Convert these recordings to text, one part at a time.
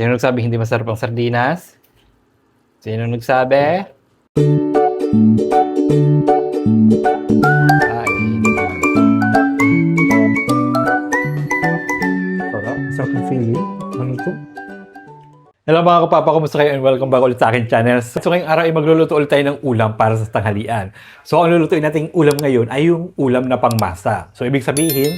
Sino nagsabi hindi masarap ang sardinas? Sino nagsabi? Sarap. Sarap ng feeling. Ano ito? Hello mga kapapa, kumusta kayo and welcome back ulit sa akin channel. So ngayong araw ay magluluto ulit tayo ng ulam para sa tanghalian. So ang lulutuin nating ulam ngayon ay yung ulam na pangmasa. So ibig sabihin,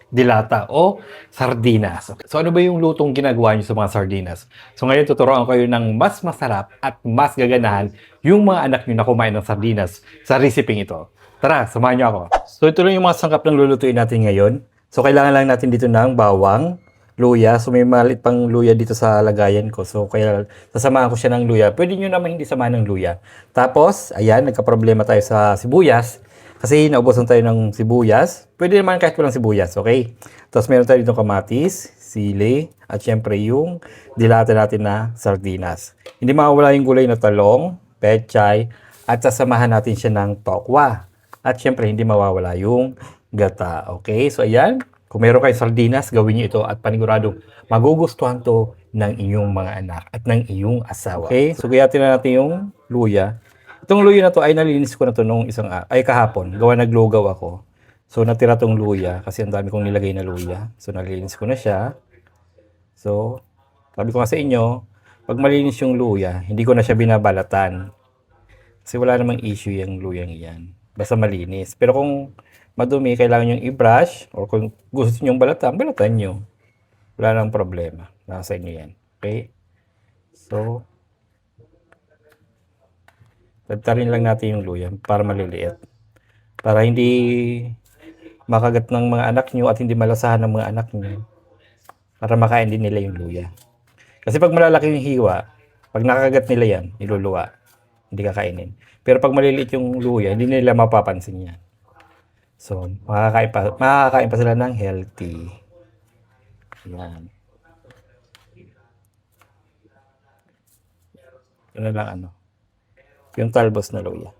dilata o sardinas. So ano ba yung lutong ginagawa niyo sa mga sardinas? So ngayon tuturuan ko kayo ng mas masarap at mas gaganahan yung mga anak niyo na kumain ng sardinas sa reseping ito. Tara, samahan niyo ako. So ito lang yung mga sangkap ng lulutuin natin ngayon. So kailangan lang natin dito ng bawang, luya. So may maliit pang luya dito sa lagayan ko. So kaya sasamahan ko siya ng luya. Pwede nyo naman hindi samahan ng luya. Tapos, ayan, nagka-problema tayo sa sibuyas. Kasi naubusan tayo ng sibuyas. Pwede naman kahit walang sibuyas, okay? Tapos meron tayo dito kamatis, sili, at syempre yung dilata natin na sardinas. Hindi mawawala yung gulay na talong, pechay, at sasamahan natin siya ng tokwa. At syempre hindi mawawala yung gata, okay? So ayan, kung meron kayong sardinas, gawin niyo ito at paniguradong magugustuhan to ng inyong mga anak at ng iyong asawa. Okay? So, gayatin na natin yung luya. Itong luya na to ay nalinis ko na to nung kahapon. Gawa naglugaw ako. So, natira tong luya kasi ang dami kong nilagay na luya. So, nalinis ko na siya. So, sabi ko nga sa inyo, pag malinis yung luya, hindi ko na siya binabalatan. Kasi wala namang issue yung luyang iyan. Basta malinis. Pero kung madumi, kailangan nyo i-brush or kung gusto nyo balatan nyo. Wala nang problema. Nasa inyo yan. Okay? So, tagtarin lang natin yung luya para maliliit. Para hindi makagat ng mga anak nyo at hindi malasahan ng mga anak nyo. Para makain din nila yung luya. Kasi pag malalaki yung hiwa, pag nakagat nila yan, niluluwa. Hindi kakainin. Pero pag maliliit yung luya, hindi nila mapapansin yan. So, makakain pa sila ng healthy. Yan. Yun na lang yung talbos na luya.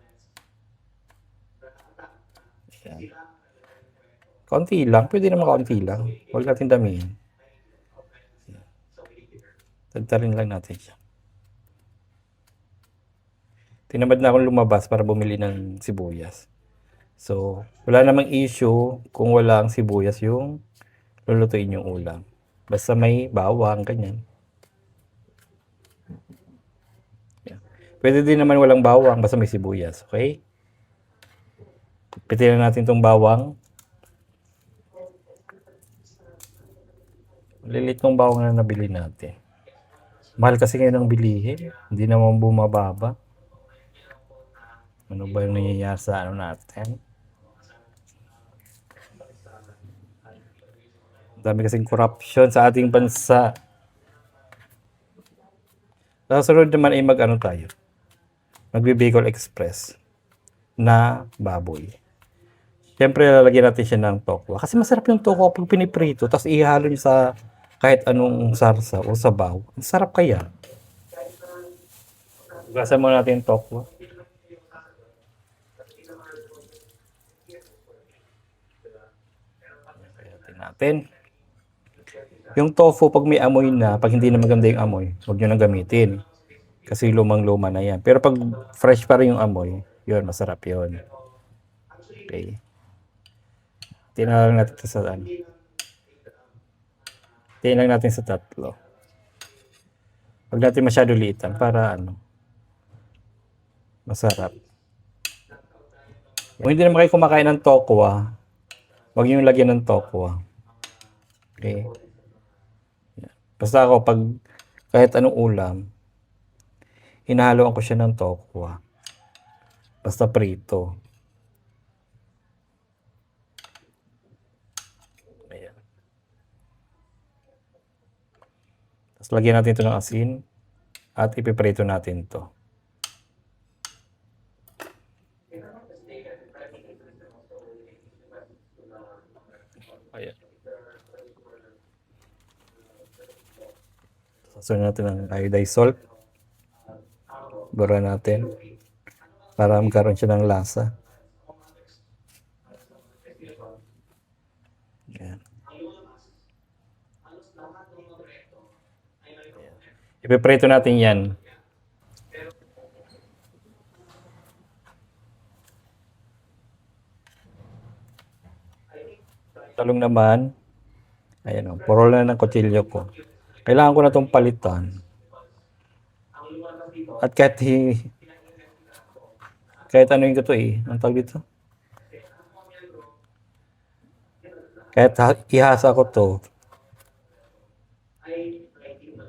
Yan. Kaunti lang. Pwede naman kaunti lang. Huwag natin damihin. Tagtarin lang natin siya. Tinamad na akong lumabas para bumili ng sibuyas. So, wala namang issue kung wala ang sibuyas yung lulutuin yung ulam. Basta may bawang, ganyan. Yan. Pwede din naman walang bawang, basta may sibuyas. Okay? Pitilan natin tong bawang. Lilit ng bawang na nabili natin. Mahal kasi ngayon ang bilihin. Hindi naman bumababa. Ano ba yung nangyayari sa natin? Dami kasing corruption sa ating bansa. Sa sunod naman ay tayo. Magbe-Bicol Express na baboy. Siyempre, lalagyan natin siya ng tokwa. Kasi masarap yung tokwa pag piniprito. Tapos ihalo nyo sa kahit anong sarsa o sabaw. Ang sarap kaya. Gasa muna natin yung tokwa. Gasa natin. Yung tofu, pag may amoy na, pag hindi na maganda yung amoy, huwag nyo nang gamitin. Kasi lumang-luma na yan. Pero pag fresh pa rin yung amoy, yun, masarap yun. Okay. Tinalang natin ito sa Tinalang natin sa tatlo. Huwag natin masyado liitan para masarap. Kung hindi naman kayo kumakain ng tokwa, huwag nyo lagyan ng tokwa. Okay. Basta ako, pag kahit anong ulam, hinahaluan ko siya ng tokwa. Basta prito. Ayan. Tapos lagyan natin ito ng asin at ipiprito natin ito. Ayan. Sasunod natin ng iodized salt. Bura natin para magkaroon siya ng lasa. Ayan. Ayan. Ipiprito natin yan. Talong naman. Ayan o, puro na ng kutsilyo ko. Kailangan ko na itong palitan. At kahit ano yung ito eh. Ang tawag dito? Kahit ihasa ko to,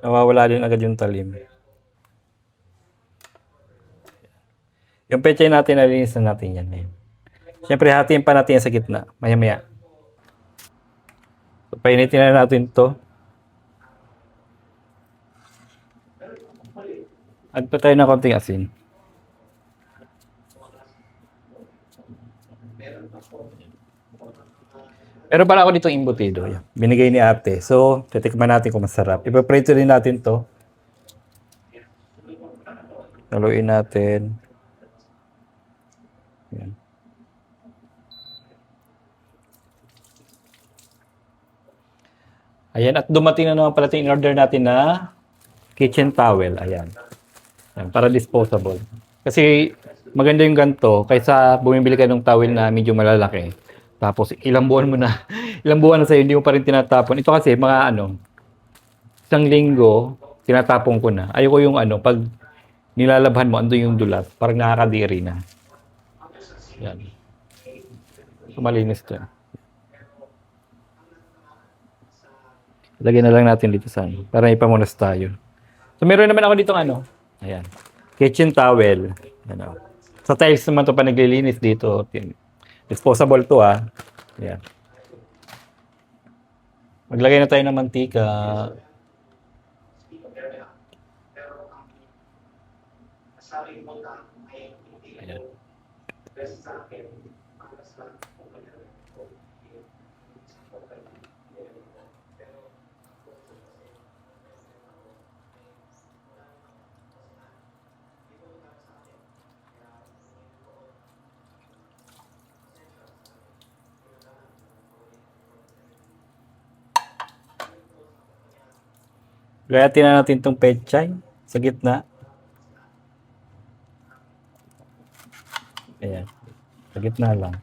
nawawala din agad yung talim. Yung pechay natin, nalinis na natin yan. Ngayon. Siyempre, hatiin pa natin yan sa gitna. Maya-maya. So, painitin na natin to. Add pa tayo ng konting asin. Pero pala ako dito imbutido. Yan. Binigay ni ate. So, titikman natin kung masarap. Ipaprito din natin to. Haluin natin. Yan. Ayan. At dumating na naman pala in order natin na kitchen towel. Ayan. Ayan. Para disposable. Kasi maganda yung ganito kaysa bumibili ka ng towel na medyo malalaki. Tapos ilang buwan mo na, ilang buwan na sa'yo, hindi mo pa rin tinatapon. Ito kasi mga isang linggo, tinatapon ko na. Ayoko yung pag nilalabhan mo, ando yung dulas. Parang nakakadiri na. Yan. So, malinis to. Lagyan na lang natin dito sa para ipamunas tayo. So, meron naman ako dito ayan. Kitchen towel. Ano. Sa tiles naman to pa naglilinis dito. Disposable to Ayan. Maglagay na tayo ng mantika. Ayan. Gayatin na natin itong pechay sa gitna. Ayan. Sa gitna lang.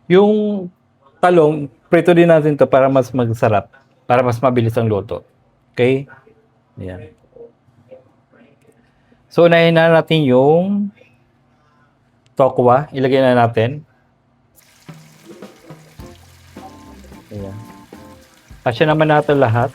Yung talong, prito din natin to para mas magsarap. Para mas mabilis ang luto. Okay? Ayan. So, unahin na natin yung tokwa. Ilagay na natin. Ayan. Kasya naman natin lahat.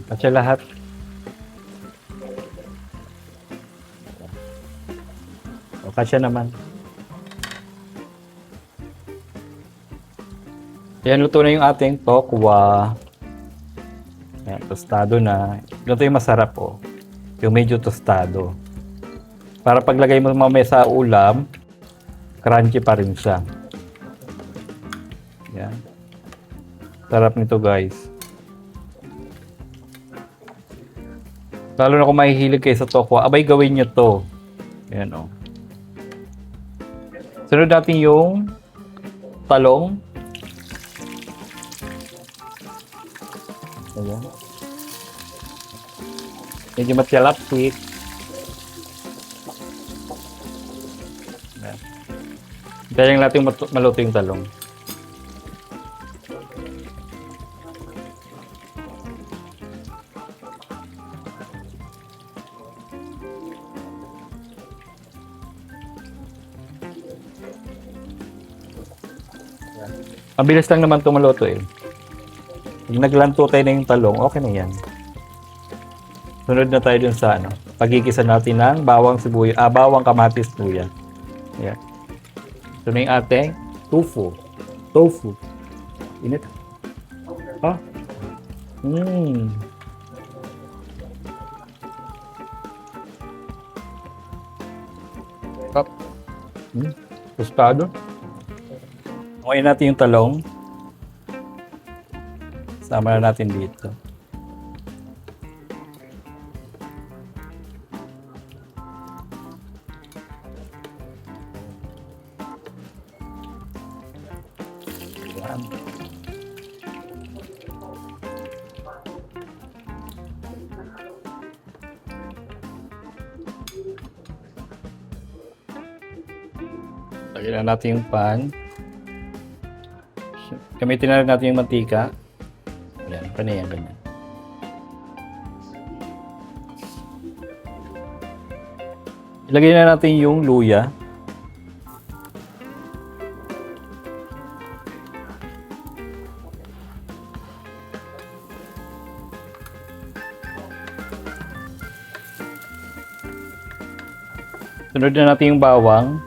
Kasya lahat. O, kasya naman. Ayan, luto na yung ating tokwa. Ayan, tostado na. Ito yung masarap yung medyo tostado. Para paglagay mo mamaya sa ulam, crunchy pa rin siya. Ayan. Sarap nito guys. Lalo na kung mahihilig kayo sa tokwa, abay gawin nyo to. Ayan Sunod natin yung talong. Ayan. Medyo matyalapik. Ayan. Hintayin natin maluto yung talong. Mabilis lang naman ito maluto Pag naglanto tayo na yung talong, okay na yan. Sunod na tayo dun sa pagigisa natin ng bawang sibuyas, bawang kamatis luya. Ayan. Ito na yung ating tofu. Tofu. Init. Up. Tostado. Ngayon natin yung talong. Sama na natin dito. Yan. Lagyan na natin yung pan. Gamitin na rin natin yung mantika. Yan, panay yan, ganyan. Ilagay na natin yung luya. Sunod na natin yung bawang.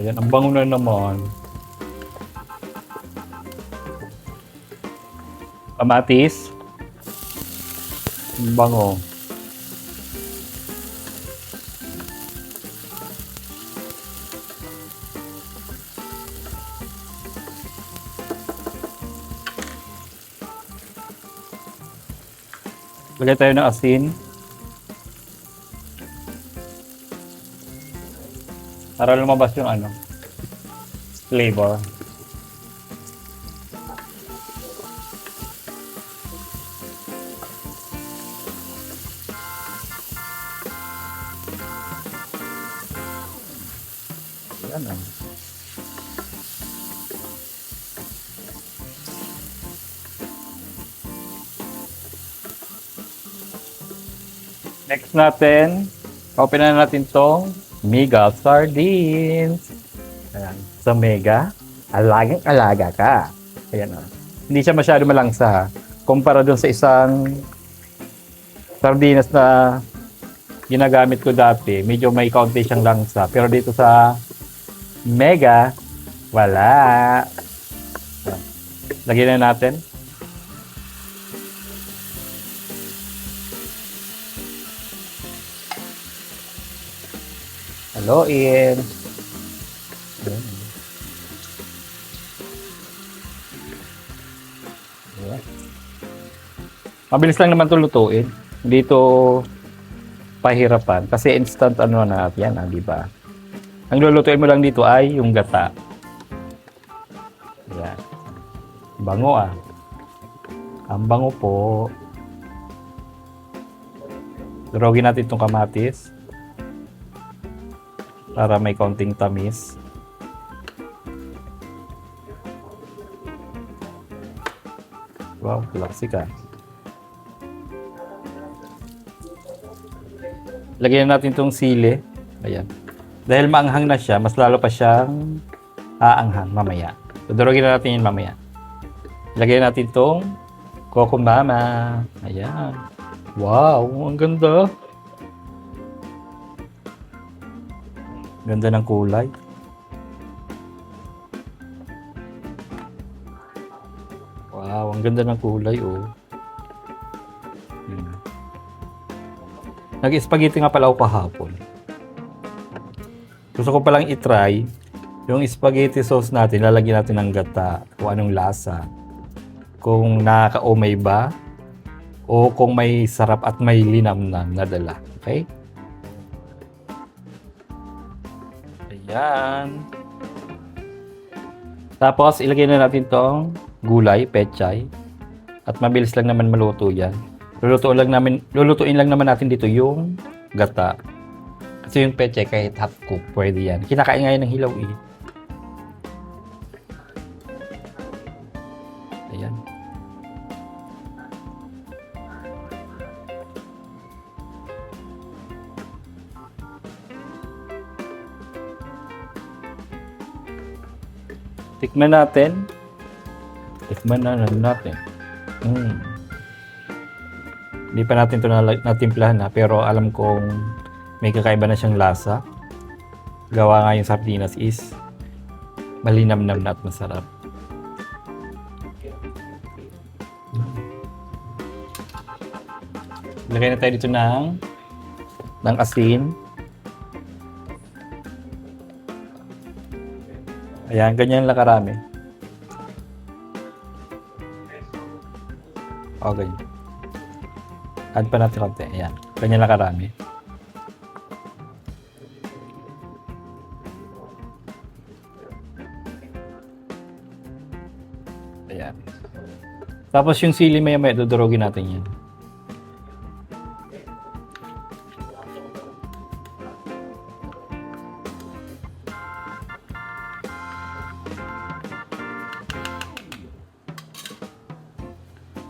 Ayan, ang bango na naman. Kamatis. Ang bango. Lagay tayo ng asin. Para lumabas yung flavor. Yan ah. Next natin, open na natin tong Mega Sardines. Ayan. Sa Mega, alagang-alaga ka. Ayan o. Hindi siya masyado malangsa ha. Kumpara dun sa isang sardinas na ginagamit ko dati, medyo may kaunti siyang langsa. Pero dito sa Mega, wala. Ayan. Lagyan na natin. Haluin. Ayan. Ayan. Mabilis lang naman ito lutuin. Hindi ito pahirapan. Kasi instant na yan, di ba? Ang lulutuin mo lang dito ay yung gata. Ayan. Bango ah. Ang bango po. Durogin natin itong kamatis. Para may kaunting tamis. Wow, laksi ka. Lagyan natin itong sili. Ayan. Dahil maanghang na siya, mas lalo pa siyang aanghang mamaya. Tudurogin na natin yun mamaya. Lagyan natin itong kokomama. Ayan. Wow, ang ganda. Ganda ng kulay. Wow, ang ganda ng kulay, oh. Nag-spaghetti nga pala ako kahapon. Gusto ko palang itry yung spaghetti sauce natin. Lalagyan natin ng gata kung anong lasa. Kung nakaka-umay ba o kung may sarap at may linamnam na dala. Okay? Ayan. Tapos, ilagay na natin tong gulay, pechay. At mabilis lang naman maluto yan. Lulutuin lang naman natin dito yung gata. Kasi yung pechay kahit half cook, pwede yan. Kinakain nga yan ng hilaw eh. Ayan. Tikman natin. Tikman na natin. Hindi pa natin ito natimplahan na, pero alam kong may kakaiba na siyang lasa. Gawa nga yung sardinas is malinamnam na at masarap. Lagay na tayo dito ng asin. Ayan, ganyan lang karami. Okay. Add pa natin konti. Ayan, ganyan lang karami. Ayan. Tapos yung sili maya-maya, dudurugin natin yan.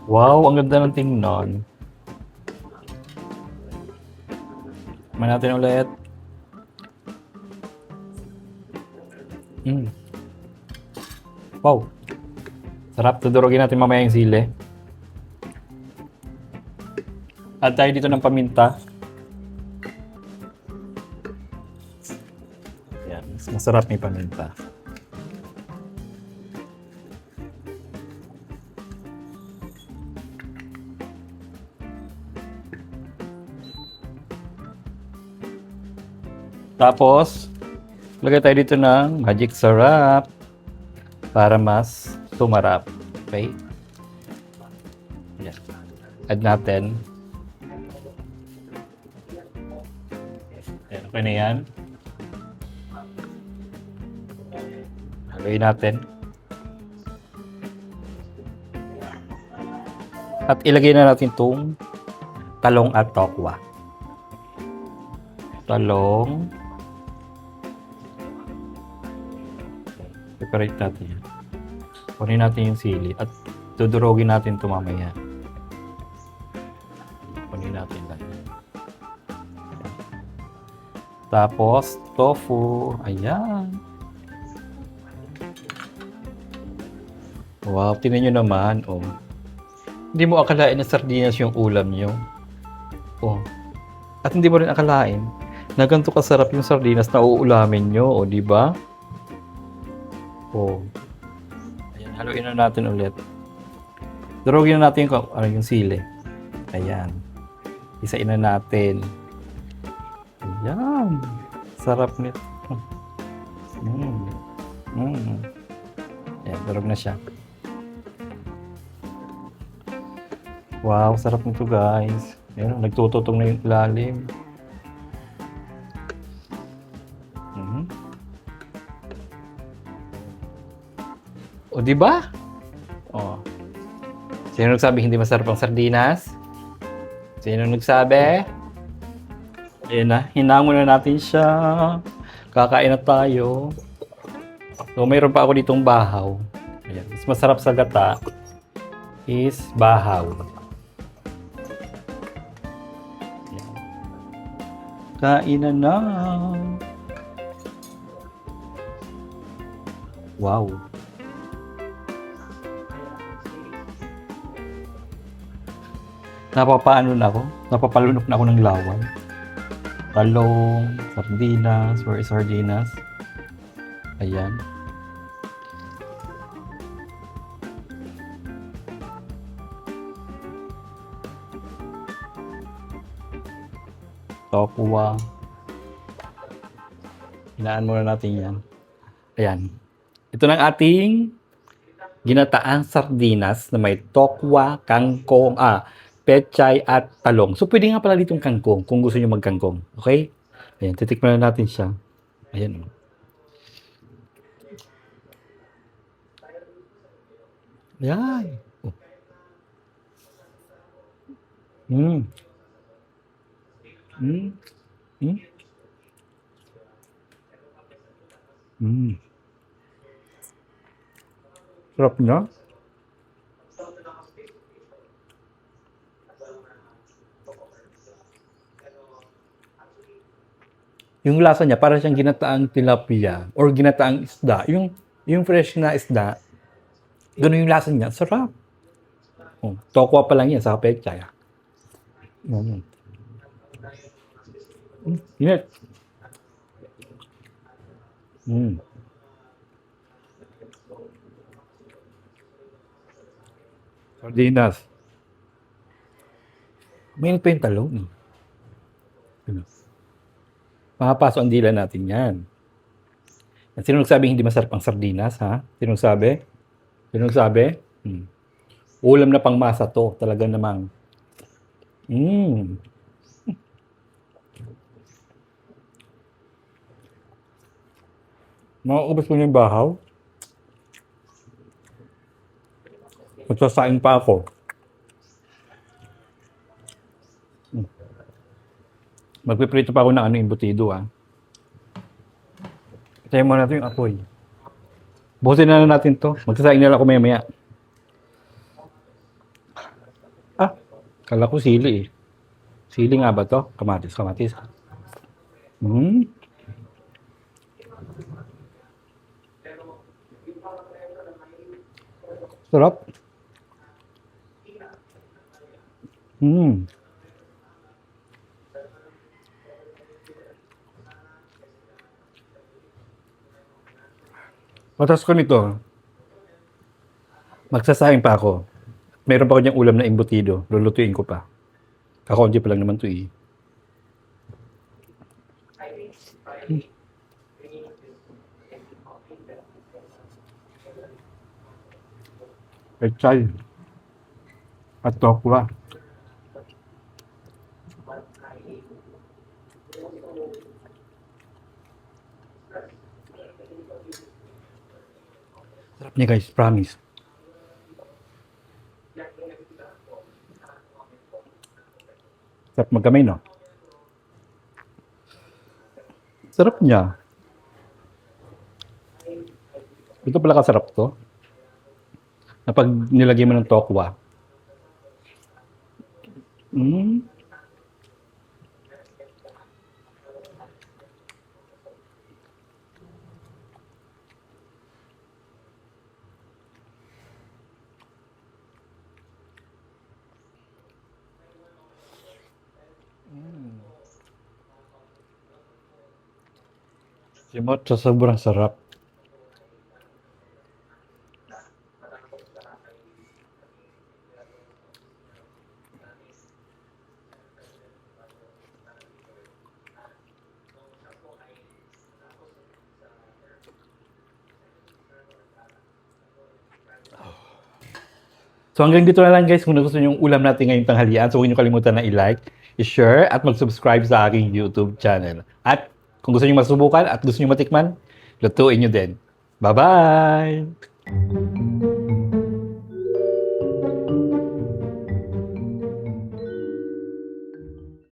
Wow, ang ganda ng tingnan. Tikman natin ulit. Wow. Sarap. Dudurugin natin mamaya yung sili. Add tayo dito ng paminta. Yan. Mas masarap may paminta. Tapos, lagay tayo dito ng magic syrup para mas tumarap. Okay? Yan. Add natin. Ayan, okay na yan. Lagay natin. At ilagay na natin itong talong at tokwa. Talong. Separate natin yan. Kunin natin yung sili at dudurogin natin ito mamaya. Kunin natin lang. Tapos, tofu. Ayan. Wow, tingnan nyo naman. Oh. Hindi mo akalain na sardinas yung ulam nyo. Oh. At hindi mo rin akalain na ganito kasarap yung sardinas na uulamin nyo. O, di ba? Oh. Ayan, haluin na natin ulit. Durugin na natin yung sili. Ayan. Isain na natin. Ayan. Sarap nito. Ayan, durog na siya. Wow, sarap nito guys. Ayan, nagtututong na yung ilalim. O, di ba? O. Sino nagsabi hindi masarap ang sardinas? Sino nagsabi? Ayan na, hinangon na natin siya. Kakain na tayo. So, mayroon pa ako ditong bahaw. Ayan. Mas masarap sa gata is bahaw. Ayan. Kain na. Wow. Napapaano na ako? Napapalunok na ako ng laway. Talong, sardinas, where is sardinas? Ayan. Tokwa. Hinaan muna natin yan. Ayan. Ito ng ating ginataang sardinas na may tokwa, kangkong, pechay at talong. So, pwede nga pala ditong kangkong kung gusto nyo magkangkong. Okay? Ayan, titikman na natin siya. Ayan. Ayan. Oh. Sarap na. Yung lasa niya, para siyang ginataang tilapia or ginataang isda. Yung fresh na isda, ganun yung lasa niya. Sarap. Oh, tokwa pa lang yan sa pechay. Init. Sardinas. Mainit pa yung talong. Ano? Makapasok ang dila natin yan. At sino nagsabi hindi masarap ang sardinas, ha? Sino nagsabi? Sino nagsabi? Ulam na pangmasa to. Talaga namang. Makaubos ko na yung bahaw. Magsasaing pa ako. Magpiprito pa ako ng embutido, ha? Tayo muna natin yung apoy. Bukusin na natin to. Magsasaing na lang ako maya-maya. Kala ko sili eh. Sili nga ba to? Kamatis. Sarap. Patas ko nito, magsasaing pa ako. Meron pa ko niyang ulam na embutido. Lulutuin ko pa. Kakonti pa lang naman to eh. Pechay. At tokwa. Sarap niya guys, promise. Sarap magkamay, no? Sarap niya. Ito pala kasarap to. Na pag nilagay mo ng tokwa. Simot sa sobrang sarap. So hanggang dito na lang guys kung gusto niyo yung ulam natin ngayong tanghalian. So huwag niyo kalimutan na i-like, i-share at mag-subscribe sa aking YouTube channel. At kung gusto niyo masubukan at gusto niyo matikman, lutuin niyo din. Bye-bye!